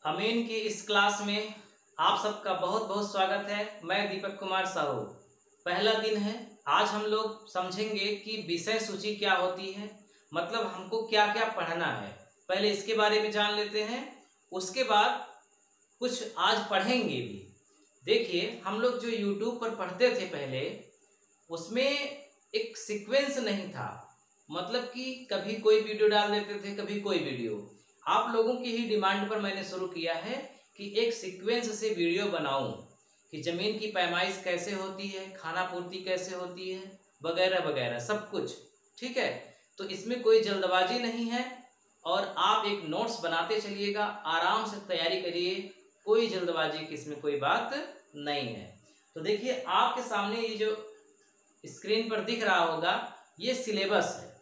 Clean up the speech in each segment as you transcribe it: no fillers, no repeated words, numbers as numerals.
अमीन की इस क्लास में आप सबका बहुत बहुत स्वागत है। मैं दीपक कुमार साहू। पहला दिन है। आज हम लोग समझेंगे कि विषय सूची क्या होती है, मतलब हमको क्या क्या पढ़ना है। पहले इसके बारे में जान लेते हैं, उसके बाद कुछ आज पढ़ेंगे भी। देखिए, हम लोग जो YouTube पर पढ़ते थे पहले, उसमें एक सीक्वेंस नहीं था। मतलब कि कभी कोई वीडियो डाल देते थे, कभी कोई वीडियो। आप लोगों की ही डिमांड पर मैंने शुरू किया है कि एक सीक्वेंस से वीडियो बनाऊं कि ज़मीन की पैमाइश कैसे होती है, खाना पूर्ति कैसे होती है, वगैरह वगैरह सब कुछ। ठीक है, तो इसमें कोई जल्दबाजी नहीं है और आप एक नोट्स बनाते चलिएगा, आराम से तैयारी करिए, कोई जल्दबाजी की इसमें कोई बात नहीं है। तो देखिए, आपके सामने ये जो स्क्रीन पर दिख रहा होगा, ये सिलेबस है।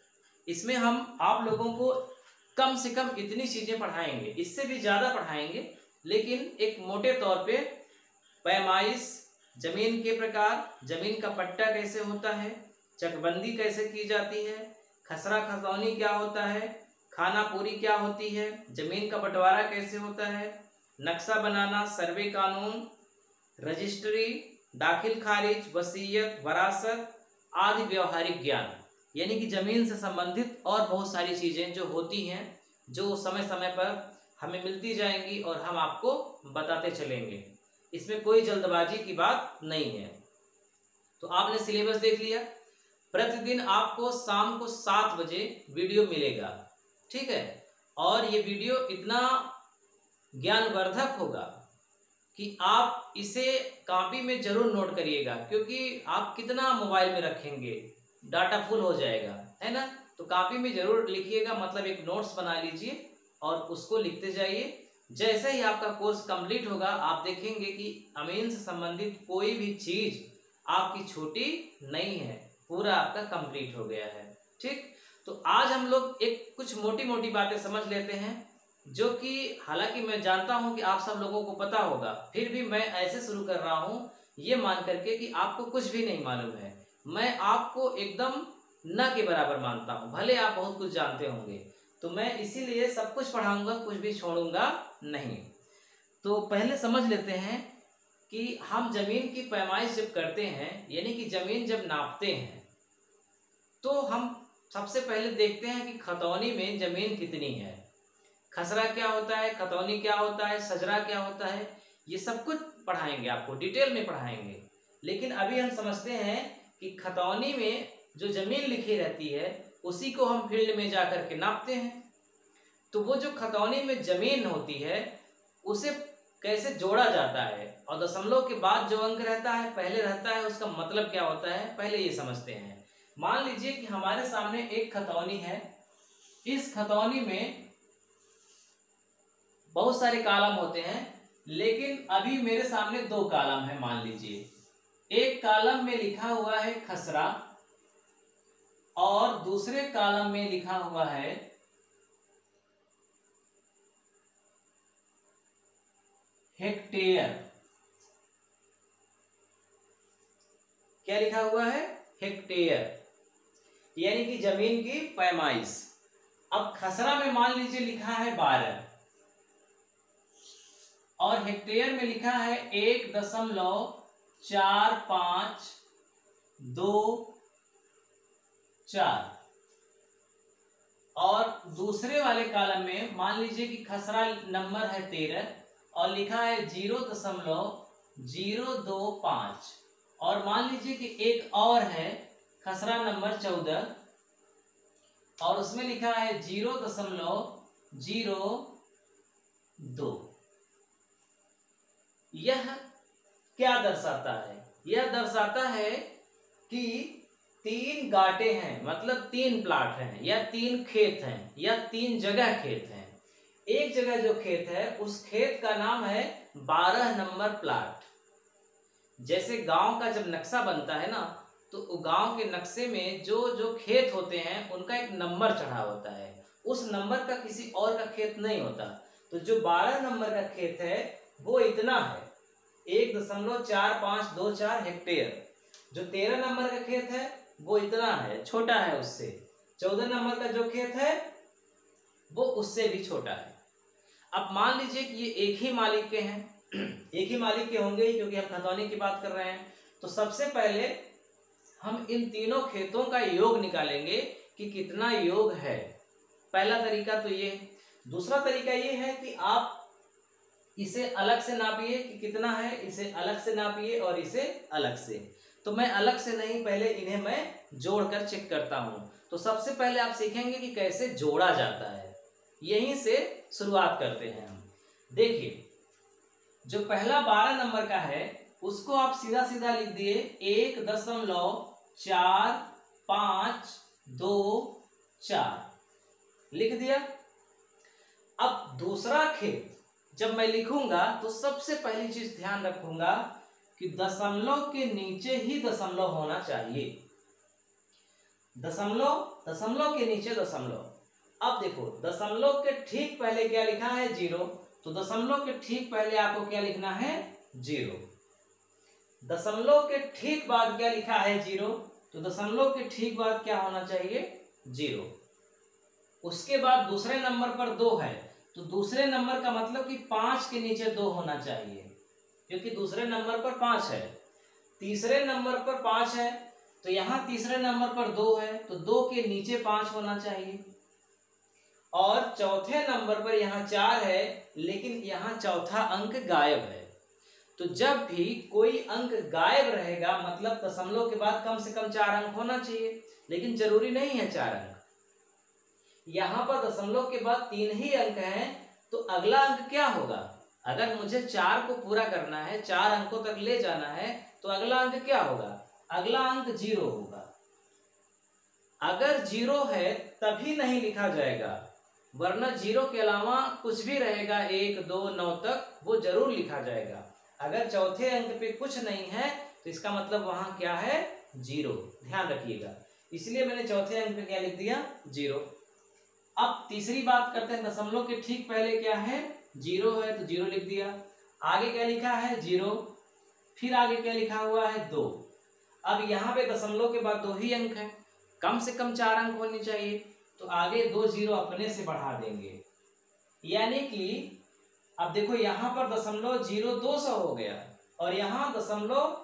इसमें हम आप लोगों को कम से कम इतनी चीज़ें पढ़ाएंगे, इससे भी ज़्यादा पढ़ाएंगे, लेकिन एक मोटे तौर पे पैमाइश, जमीन के प्रकार, जमीन का पट्टा कैसे होता है, चकबंदी कैसे की जाती है, खसरा खतौनी क्या होता है, खाना पूरी क्या होती है, जमीन का बंटवारा कैसे होता है, नक्शा बनाना, सर्वे कानून, रजिस्ट्री, दाखिल खारिज, वसीयत, वरासत आदि व्यवहारिक ज्ञान, यानी कि ज़मीन से संबंधित और बहुत सारी चीज़ें जो होती हैं, जो समय समय पर हमें मिलती जाएंगी और हम आपको बताते चलेंगे। इसमें कोई जल्दबाजी की बात नहीं है। तो आपने सिलेबस देख लिया। प्रतिदिन आपको शाम को 7 बजे वीडियो मिलेगा, ठीक है। और ये वीडियो इतना ज्ञानवर्धक होगा कि आप इसे कॉपी में जरूर नोट करिएगा, क्योंकि आप कितना मोबाइल में रखेंगे, डाटा फुल हो जाएगा, है ना। तो कॉपी में जरूर लिखिएगा, मतलब एक नोट्स बना लीजिए और उसको लिखते जाइए। जैसे ही आपका कोर्स कंप्लीट होगा, आप देखेंगे कि अमीन से संबंधित कोई भी चीज़ आपकी छोटी नहीं है, पूरा आपका कंप्लीट हो गया है। ठीक, तो आज हम लोग एक कुछ मोटी मोटी बातें समझ लेते हैं, जो कि हालांकि मैं जानता हूं कि आप सब लोगों को पता होगा, फिर भी मैं ऐसे शुरू कर रहा हूं ये मान करके कि आपको कुछ भी नहीं मालूम है। मैं आपको एकदम न के बराबर मानता हूं, भले आप बहुत कुछ जानते होंगे, तो मैं इसीलिए सब कुछ पढ़ाऊंगा, कुछ भी छोड़ूंगा नहीं। तो पहले समझ लेते हैं कि हम जमीन की पैमाइश जब करते हैं, यानी कि जमीन जब नापते हैं, तो हम सबसे पहले देखते हैं कि खतौनी में जमीन कितनी है। खसरा क्या होता है, खतौनी क्या होता है, सजरा क्या होता है, ये सब कुछ पढ़ाएंगे, आपको डिटेल में पढ़ाएंगे। लेकिन अभी हम समझते हैं कि खतौनी में जो जमीन लिखी रहती है, उसी को हम फील्ड में जाकर के नापते हैं। तो वो जो खतौनी में जमीन होती है, उसे कैसे जोड़ा जाता है, और दशमलव के बाद जो अंक रहता है, पहले रहता है, उसका मतलब क्या होता है, पहले ये समझते हैं। मान लीजिए कि हमारे सामने एक खतौनी है। इस खतौनी में बहुत सारे कॉलम होते हैं, लेकिन अभी मेरे सामने 2 कॉलम है। मान लीजिए एक कॉलम में लिखा हुआ है खसरा और दूसरे कॉलम में लिखा हुआ है हेक्टेयर। क्या लिखा हुआ है? हेक्टेयर, यानी कि जमीन की पैमाइश। अब खसरा में मान लीजिए लिखा है 12 और हेक्टेयर में लिखा है 1.4524। और दूसरे वाले कॉलम में मान लीजिए कि खसरा नंबर है 13 और लिखा है 0.025। और मान लीजिए कि एक और है खसरा नंबर 14 और उसमें लिखा है 0.02। यह क्या दर्शाता है? यह दर्शाता है कि 3 गांठें हैं, मतलब 3 प्लाट हैं, या 3 खेत हैं, या 3 जगह खेत हैं। एक जगह जो खेत है, उस खेत का नाम है 12 नंबर प्लाट। जैसे गांव का जब नक्शा बनता है ना, तो गांव के नक्शे में जो जो खेत होते हैं, उनका एक नंबर चढ़ा होता है, उस नंबर का किसी और का खेत नहीं होता। तो जो 12 नंबर का खेत है वो इतना है, 1.4524 हेक्टेयर। जो 13 नंबर का खेत है वो इतना है, छोटा है उससे। 14 नंबर का जो खेत है वो उससे भी छोटा है। अब मान लीजिए कि ये एक ही मालिक के हैं, एक ही मालिक के होंगे ही क्योंकि हम खतौनी की बात कर रहे हैं। तो सबसे पहले हम इन तीनों खेतों का योग निकालेंगे कि कितना योग है। पहला तरीका तो ये। दूसरा तरीका ये है कि आप इसे अलग से नापिए कि कितना है, इसे अलग से नापिए और इसे अलग से। तो मैं अलग से नहीं, पहले इन्हें मैं जोड़कर चेक करता हूं। तो सबसे पहले आप सीखेंगे कि कैसे जोड़ा जाता है, यहीं से शुरुआत करते हैं हम। देखिए, जो पहला 12 नंबर का है उसको आप सीधा सीधा लिख दिए 1.4524 लिख दिया। अब दूसरा खेत जब मैं लिखूंगा तो सबसे पहली चीज ध्यान रखूंगा कि दशमलव के नीचे ही दशमलव होना चाहिए। दशमलव के नीचे दशमलव। अब देखो, दशमलव के ठीक पहले क्या लिखा है? 0। तो दशमलव के ठीक पहले आपको क्या लिखना है? 0। दशमलव के ठीक बाद क्या लिखा है? 0। तो दशमलव के ठीक बाद क्या होना चाहिए? 0। उसके बाद दूसरे नंबर पर 2 है, तो दूसरे नंबर का मतलब कि 5 के नीचे 2 होना चाहिए, क्योंकि दूसरे नंबर पर 5 है। तीसरे नंबर पर 5 है, तो यहाँ तीसरे नंबर पर 2 है, तो 2 के नीचे 5 होना चाहिए। और चौथे नंबर पर यहाँ 4 है, लेकिन यहाँ चौथा अंक गायब है। तो जब भी कोई अंक गायब रहेगा मतलब दशमलव के बाद कम से कम 4 अंक होना चाहिए, लेकिन जरूरी नहीं है 4 अंक। यहाँ पर दशमलव के बाद 3 ही अंक हैं, तो अगला अंक क्या होगा? अगर मुझे 4 को पूरा करना है, 4 अंकों तक ले जाना है, तो अगला अंक क्या होगा? अगला अंक 0 होगा। अगर 0 है तभी नहीं लिखा जाएगा, वरना 0 के अलावा कुछ भी रहेगा 1, 2, 9 तक, वो जरूर लिखा जाएगा। अगर चौथे अंक पे कुछ नहीं है तो इसका मतलब वहां क्या है? 0। ध्यान रखिएगा, इसलिए मैंने चौथे अंक पे क्या लिख दिया? 0। अब तीसरी बात करते हैं, दशमलव के ठीक पहले क्या है? 0 है, तो 0 लिख दिया। आगे क्या लिखा है? 0। फिर आगे क्या लिखा हुआ है? 2। अब यहाँ पे दशमलव के बाद 2 ही अंक है, कम से कम 4 अंक होने चाहिए, तो आगे 2 0 अपने से बढ़ा देंगे। यानी कि अब देखो, यहाँ पर दशमलव 0 200 हो गया और यहाँ दशमलव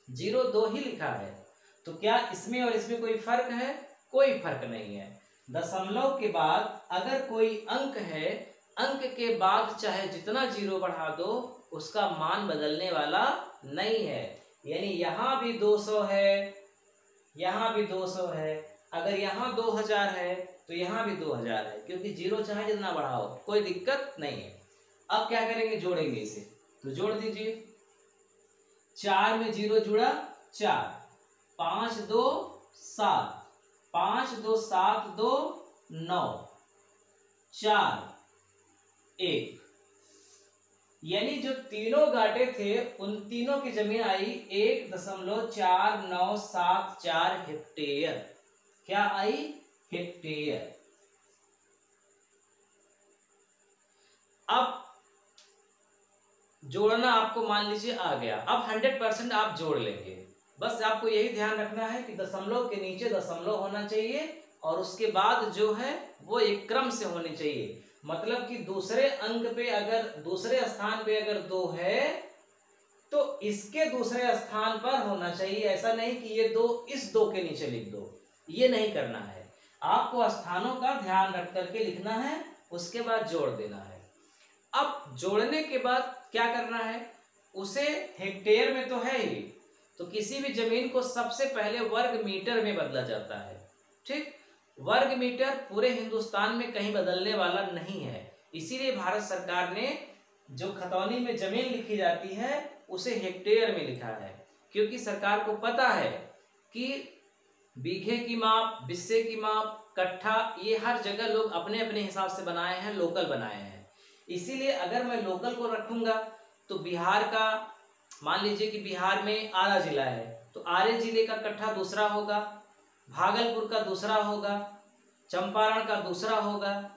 0 2 ही लिखा है। तो क्या इसमें और इसमें कोई फर्क है? कोई फर्क नहीं है। दशमलव के बाद अगर कोई अंक है, अंक के बाद चाहे जितना 0 बढ़ा दो, उसका मान बदलने वाला नहीं है। यानी यहाँ भी 200 है, यहाँ भी 200 है, अगर यहाँ 2000 है तो यहाँ भी 2000 है, क्योंकि 0 चाहे जितना बढ़ाओ कोई दिक्कत नहीं है। अब क्या करेंगे? जोड़ेंगे इसे। तो जोड़ दीजिए, 4 में 0 जुड़ा 4, 5 2 7, 5 2 7 2 9, 4 1। यानी जो तीनों गांठे थे उन तीनों की जमीन आई 1.4974 हेक्टेयर। क्या आई? हेक्टेयर। अब जोड़ना आपको मान लीजिए आ गया। अब 100% आप जोड़ लेंगे। बस आपको यही ध्यान रखना है कि दशमलव के नीचे दशमलव होना चाहिए और उसके बाद जो है वो एक क्रम से होनी चाहिए। मतलब कि दूसरे अंक पे अगर, दूसरे स्थान पे अगर 2 है तो इसके दूसरे स्थान पर होना चाहिए। ऐसा नहीं कि ये 2 इस 2 के नीचे लिख दो, ये नहीं करना है। आपको स्थानों का ध्यान रख करके लिखना है, उसके बाद जोड़ देना है। अब जोड़ने के बाद क्या करना है? उसे हेक्टेयर में तो है ही, तो किसी भी जमीन को सबसे पहले वर्ग मीटर में बदला जाता है। ठीक, वर्ग मीटर पूरे हिंदुस्तान में कहीं बदलने वाला नहीं है। इसीलिए भारत सरकार ने जो खतौनी में जमीन लिखी जाती है उसे हेक्टेयर में लिखा है, क्योंकि सरकार को पता है कि बीघे की माप, बिस्से की माप, कट्ठा, ये हर जगह लोग अपने अपने हिसाब से बनाए हैं, लोकल बनाए हैं। इसीलिए अगर मैं लोकल को रखूंगा तो बिहार का, मान लीजिए कि बिहार में आरा जिला है, तो आरे जिले का कट्ठा दूसरा होगा, भागलपुर का दूसरा होगा, चंपारण का दूसरा होगा।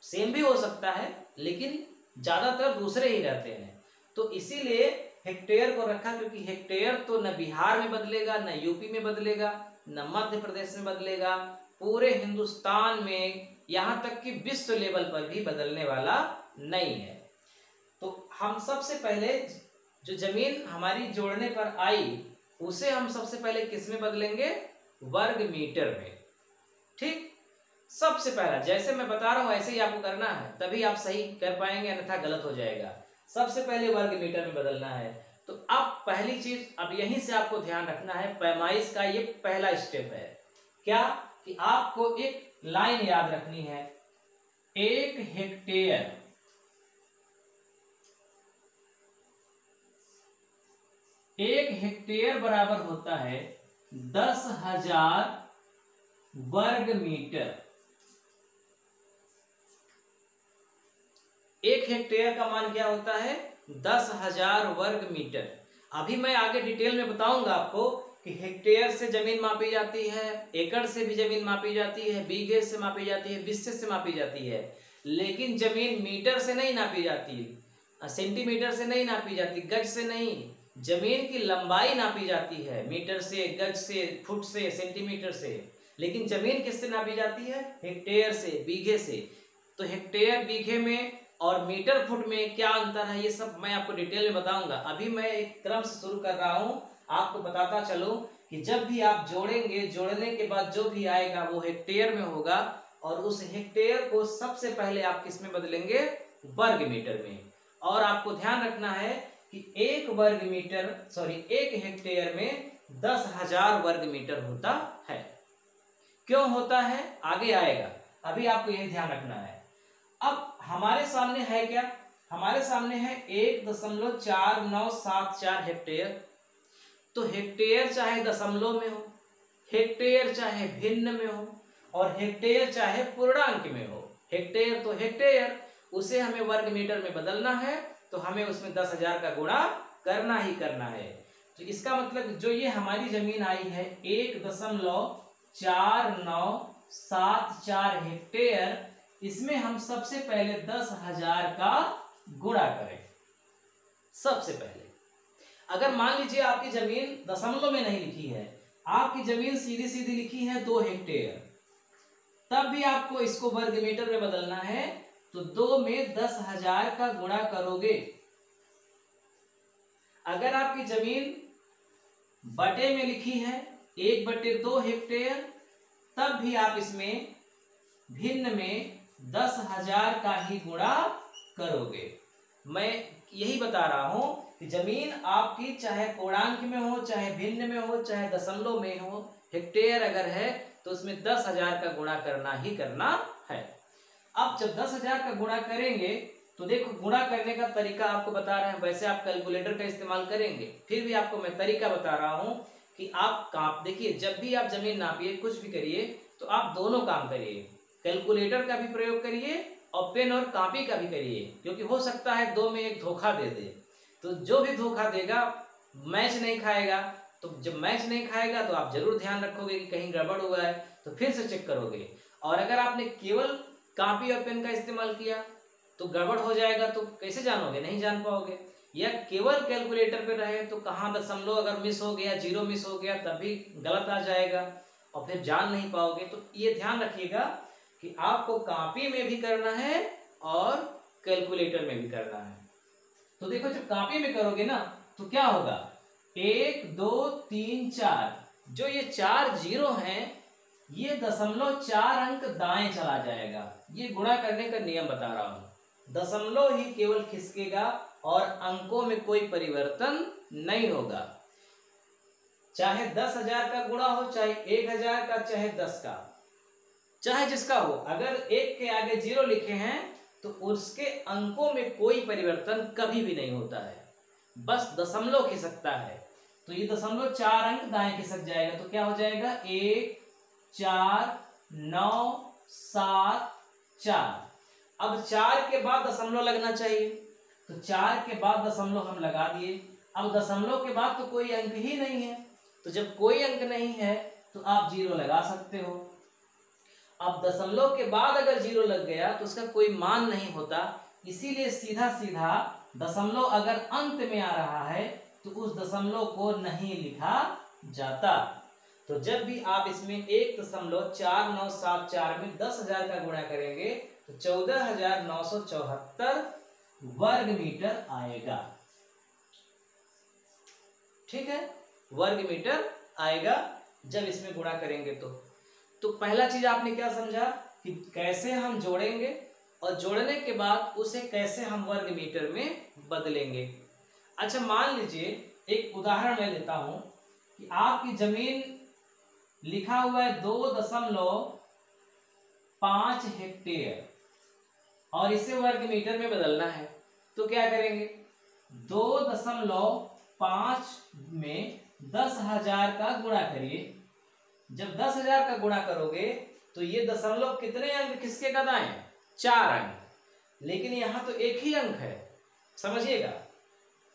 सेम भी हो सकता है लेकिन ज्यादातर दूसरे ही रहते हैं। तो इसीलिए हेक्टेयर को रखा, क्योंकि हेक्टेयर तो न बिहार में बदलेगा, न यूपी में बदलेगा, न मध्य प्रदेश में बदलेगा, पूरे हिंदुस्तान में यहाँ तक कि विश्व लेवल पर भी बदलने वाला नहीं है। तो हम सबसे पहले जो जमीन हमारी जोड़ने पर आई उसे हम सबसे पहले किस में बदलेंगे? वर्ग मीटर में। ठीक, सबसे पहला जैसे मैं बता रहा हूं ऐसे ही आपको करना है, तभी आप सही कर पाएंगे, अन्यथा गलत हो जाएगा। सबसे पहले वर्ग मीटर में बदलना है। तो अब पहली चीज, अब यहीं से आपको ध्यान रखना है, पैमाइश का ये पहला स्टेप है। क्या कि आपको एक लाइन याद रखनी है, 1 हेक्टेयर 1 हेक्टेयर बराबर होता है 10,000 वर्ग मीटर। 1 हेक्टेयर का मान क्या होता है? 10,000 वर्ग मीटर। अभी मैं आगे डिटेल में बताऊंगा आपको कि हेक्टेयर से जमीन मापी जाती है, एकड़ से भी जमीन मापी जाती है, बीघे से मापी जाती है, बिस्से से मापी जाती है, लेकिन जमीन मीटर से नहीं नापी जाती, सेंटीमीटर से नहीं नापी जाती, गज से नहीं। जमीन की लंबाई नापी जाती है, मीटर से, गज से, फुट से, सेंटीमीटर से। लेकिन जमीन किससे नापी जाती है? हेक्टेयर से, बीघे से। तो हेक्टेयर, बीघे में और मीटर, फुट में क्या अंतर है, ये सब मैं आपको डिटेल में बताऊंगा। अभी मैं एक क्रम से शुरू कर रहा हूं, आपको बताता चलो कि जब भी आप जोड़ेंगे, जोड़ने के बाद जो भी आएगा वो हेक्टेयर में होगा, और उस हेक्टेयर को सबसे पहले आप किस में बदलेंगे? वर्ग मीटर में। और आपको ध्यान रखना है कि 1 हेक्टेयर में 10,000 वर्ग मीटर होता है। क्यों होता है आगे आएगा, अभी आपको यही ध्यान रखना है। अब हमारे सामने है क्या? हमारे सामने है 1.4974 हेक्टेयर। तो हेक्टेयर चाहे दशमलव में हो, हेक्टेयर चाहे भिन्न में हो, और हेक्टेयर चाहे पूर्णांक में हो, हेक्टेयर तो हेक्टेयर, उसे हमें वर्ग मीटर में बदलना है, तो हमें उसमें 10,000 का गुणा करना ही करना है। तो इसका मतलब जो ये हमारी जमीन आई है 1.4974 हेक्टेयर, इसमें हम सबसे पहले 10,000 का गुणा करें। सबसे पहले अगर मान लीजिए आपकी जमीन दशमलव में नहीं लिखी है, आपकी जमीन सीधी सीधी लिखी है 2 हेक्टेयर, तब भी आपको इसको वर्ग मीटर में बदलना है। तो 2 में 10,000 का गुणा करोगे। अगर आपकी जमीन बटे में लिखी है 1/2 हेक्टेयर, तब भी आप इसमें भिन्न में 10,000 का ही गुणा करोगे। मैं यही बता रहा हूं कि जमीन आपकी चाहे पूर्णांक में हो, चाहे भिन्न में हो, चाहे दशमलव में हो, हेक्टेयर अगर है तो उसमें 10,000 का गुणा करना ही करना है। अब जब 10,000 का गुणा करेंगे तो देखो, गुणा करने का तरीका आपको बता रहे हैं, वैसे आप कैलकुलेटर का इस्तेमाल करेंगे, फिर भी आपको मैं तरीका बता रहा हूं कि आप देखिए, जब भी आप जमीन नापिए, कुछ भी करिए, तो आप दोनों काम करिए, कैलकुलेटर का भी प्रयोग करिए और पेन और कॉपी का भी करिए, क्योंकि हो सकता है 2 में एक धोखा दे दे। तो जो भी धोखा देगा मैच नहीं खाएगा। तो जब मैच नहीं खाएगा तो आप जरूर ध्यान रखोगे कि कहीं गड़बड़ हुआ है, तो फिर से चेक करोगे। और अगर आपने केवल कॉपी और पेन का इस्तेमाल किया तो गड़बड़ हो जाएगा, तो कैसे जानोगे? नहीं जान पाओगे। या केवल कैलकुलेटर पे रहे तो कहाँ दशमलव अगर मिस हो गया, 0 मिस हो गया, तभी गलत आ जाएगा और फिर जान नहीं पाओगे। तो ये ध्यान रखिएगा कि आपको कॉपी में भी करना है और कैलकुलेटर में भी करना है। तो देखो, जब कॉपी में करोगे ना तो क्या होगा, 1 2 3 4, जो ये 4 0 हैं, ये 0.4 अंक दाएं चला जाएगा। ये गुणा करने का नियम बता रहा हूं, दशमलव ही केवल खिसकेगा और अंकों में कोई परिवर्तन नहीं होगा। चाहे 10,000 का गुणा हो, चाहे 1,000 का, चाहे 10 का, चाहे जिसका हो, अगर 1 के आगे 0 लिखे हैं तो उसके अंकों में कोई परिवर्तन कभी भी नहीं होता है, बस दशमलव खिसकता है। तो ये 0.4 अंक दाएं खिसक जाएगा, तो क्या हो जाएगा, 1 4 9 7 4। अब 4 के बाद दशमलव लगना चाहिए, तो 4 के बाद दशमलव हम लगा दिए। अब दशमलव के बाद तो कोई अंक ही नहीं है, तो जब कोई अंक नहीं है तो आप 0 लगा सकते हो। अब दशमलव के बाद अगर 0 लग गया तो उसका कोई मान नहीं होता, इसीलिए सीधा सीधा दशमलव अगर अंत में आ रहा है तो उस दशमलव को नहीं लिखा जाता। तो जब भी आप इसमें 1.4974 में 10,000 का गुणा करेंगे तो 14,974 वर्ग मीटर आएगा। ठीक है, वर्ग मीटर आएगा जब इसमें गुणा करेंगे तो पहला चीज आपने क्या समझा कि कैसे हम जोड़ेंगे और जोड़ने के बाद उसे कैसे हम वर्ग मीटर में बदलेंगे। अच्छा, मान लीजिए एक उदाहरण मैं लेता हूं कि आपकी जमीन लिखा हुआ है 2.5 हेक्टेयर और इसे वर्ग मीटर में बदलना है, तो क्या करेंगे? 2.5 में 10,000 का गुणा करिए। जब 10,000 का गुणा करोगे तो ये दशमलव कितने अंक किसके कद आए? 4 अंक, लेकिन यहां तो एक ही अंक है, समझिएगा।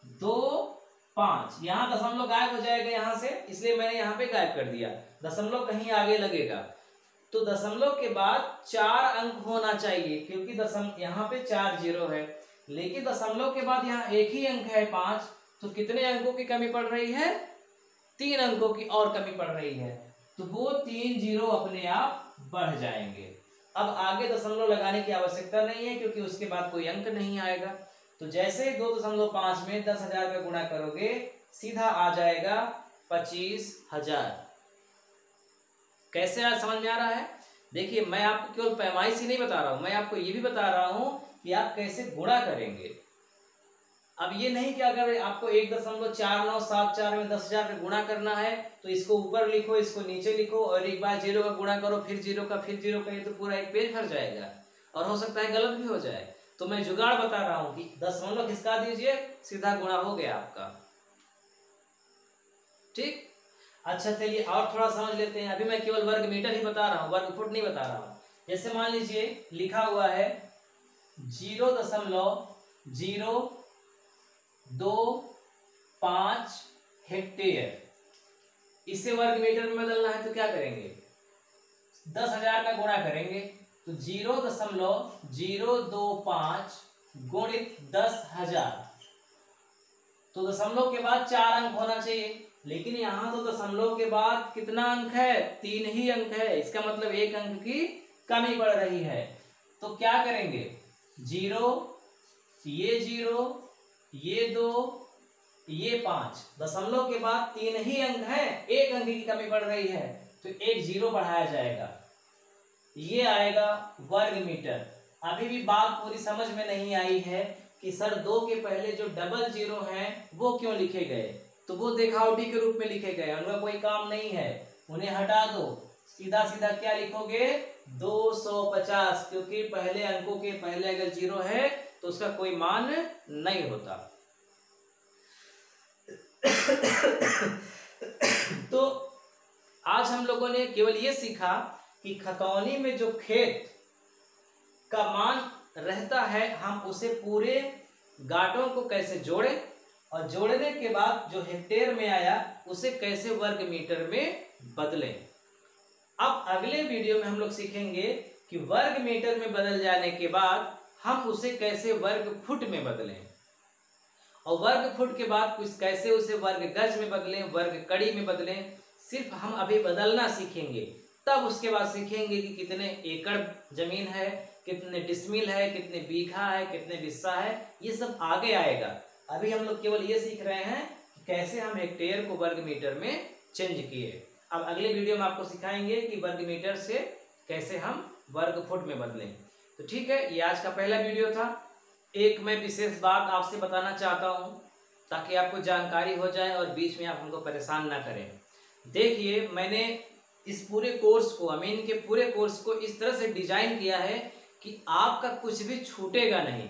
2 5 यहाँ दशमलव गायब हो जाएगा यहाँ से, इसलिए मैंने यहाँ पे गायब कर दिया। दशमलव कहीं आगे लगेगा तो दशमलव के बाद 4 अंक होना चाहिए, क्योंकि यहाँ पे 4 जीरो है, लेकिन दशमलव के बाद यहाँ एक ही अंक है 5, तो कितने अंकों की कमी पड़ रही है? 3 अंकों की और कमी पड़ रही है, तो वो 3 जीरो अपने आप बढ़ जाएंगे। अब आगे दशमलव लगाने की आवश्यकता नहीं है, क्योंकि उसके बाद कोई अंक नहीं आएगा। तो जैसे 2.5 में 10,000 का गुणा करोगे सीधा आ जाएगा 25,000। कैसे आज समझ में आ रहा है? देखिए, मैं आपको केवल पैमाइश ही नहीं बता रहा हूं, मैं आपको ये भी बता रहा हूं कि आप कैसे गुणा करेंगे। अब ये नहीं कि अगर आपको 1.4974 में 10,000 का गुणा करना है तो इसको ऊपर लिखो, इसको नीचे लिखो और एक बार जीरो का गुणा करो, फिर जीरो का, फिर जीरो का, ये तो पूरा एक पेज भर जाएगा और हो सकता है गलत भी हो जाए। तो मैं जुगाड़ बता रहा हूं कि दशमलव खिसका दीजिए, सीधा गुणा हो गया आपका। ठीक, अच्छा चलिए और थोड़ा समझ लेते हैं। अभी मैं केवल वर्ग मीटर ही बता रहा हूं, वर्ग फुट नहीं बता रहा हूं। जैसे मान लीजिए लिखा हुआ है 0.025 हेक्टेयर, इसे वर्ग मीटर में बदलना है तो क्या करेंगे? 10,000 का गुणा करेंगे तो 0.025 गुणित 10,000, तो दशमलव के बाद 4 अंक होना चाहिए, लेकिन यहाँ तो दशमलव के बाद कितना अंक है? 3 ही अंक है, इसका मतलब 1 अंक की कमी पड़ रही है। तो क्या करेंगे? 0, ये 0, ये 2, ये 5, दशमलव के बाद 3 ही अंक है, 1 अंक की कमी पड़ रही है, तो 1 जीरो बढ़ाया जाएगा, ये आएगा वर्ग मीटर। अभी भी बात पूरी समझ में नहीं आई है कि सर 2 के पहले जो डबल जीरो हैं वो क्यों लिखे गए? तो वो देखावटी के रूप में लिखे गए, उनका कोई काम नहीं है, उन्हें हटा दो। सीधा सीधा क्या लिखोगे? 250, क्योंकि पहले अंकों के पहले अगर जीरो है तो उसका कोई मान नहीं होता। तो आज हम लोगों ने केवल ये सीखा कि खतौनी में जो खेत का मान रहता है हम उसे पूरे गांठों को कैसे जोड़ें और जोड़ने के बाद जो हेक्टेयर में आया उसे कैसे वर्ग मीटर में बदलें। अब अगले वीडियो में हम लोग सीखेंगे कि वर्ग मीटर में बदल जाने के बाद हम उसे कैसे वर्ग फुट में बदलें और वर्ग फुट के बाद कुछ कैसे उसे वर्ग गज में बदलें, वर्ग कड़ी में बदलें। सिर्फ हम अभी बदलना सीखेंगे, तब उसके बाद सीखेंगे कि कितने एकड़ जमीन है, कितने डिसमिल है, कितने बीघा है, कितने बिस्सा है, ये सब आगे आएगा। अभी हम लोग केवल ये सीख रहे हैं कि कैसे हम हेक्टेयर को वर्ग मीटर में चेंज किए। अब अगले वीडियो में आपको सिखाएंगे कि वर्ग मीटर से कैसे हम वर्ग फुट में बदलें। तो ठीक है, ये आज का पहला वीडियो था। एक मैं विशेष बात आपसे बताना चाहता हूँ ताकि आपको जानकारी हो जाए और बीच में आप हमको परेशान ना करें। देखिए, मैंने इस पूरे कोर्स को, अमीन के पूरे कोर्स को इस तरह से डिजाइन किया है कि आपका कुछ भी छूटेगा नहीं।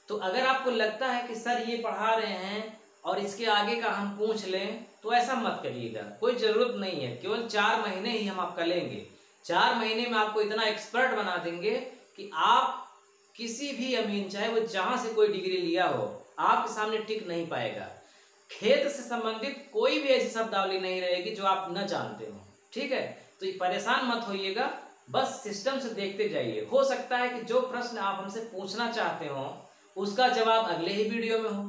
तो अगर आपको लगता है कि सर ये पढ़ा रहे हैं और इसके आगे का हम पूछ लें, तो ऐसा मत करिएगा, कोई ज़रूरत नहीं है। केवल 4 महीने ही हम आपका लेंगे। 4 महीने में आपको इतना एक्सपर्ट बना देंगे कि आप किसी भी अमीन, चाहे वो जहाँ से कोई डिग्री लिया हो, आपके सामने टिक नहीं पाएगा। खेत से संबंधित कोई भी ऐसी शब्दावली नहीं रहेगी जो आप न जानते हो। ठीक है, तो ये परेशान मत होइएगा, बस सिस्टम से देखते जाइए। हो सकता है कि जो प्रश्न आप हमसे पूछना चाहते हो उसका जवाब अगले ही वीडियो में हो,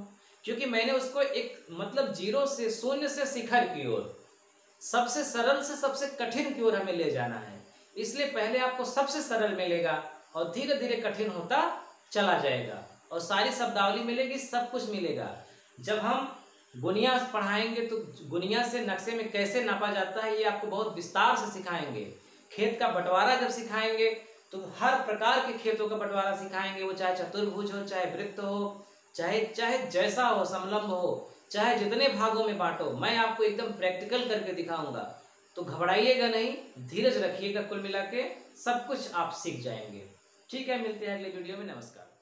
क्योंकि मैंने उसको एक मतलब 0 से 0 से शिखर की ओर, सबसे सरल से सबसे कठिन की ओर हमें ले जाना है। इसलिए पहले आपको सबसे सरल मिलेगा और धीरे धीरे कठिन होता चला जाएगा और सारी शब्दावली मिलेगी, सब कुछ मिलेगा। जब हम गुनिया पढ़ाएंगे तो गुनिया से नक्शे में कैसे नापा जाता है ये आपको बहुत विस्तार से सिखाएंगे। खेत का बंटवारा जब सिखाएंगे तो हर प्रकार के खेतों का बंटवारा सिखाएंगे, वो चाहे चतुर्भुज हो, चाहे वृत्त हो, चाहे चाहे जैसा हो, समलंब हो, चाहे जितने भागों में बांटो, मैं आपको एकदम प्रैक्टिकल करके दिखाऊंगा। तो घबराइएगा नहीं, धीरज रखिएगा, कुल मिला के सब कुछ आप सीख जाएंगे। ठीक है, मिलते हैं अगले वीडियो में। नमस्कार।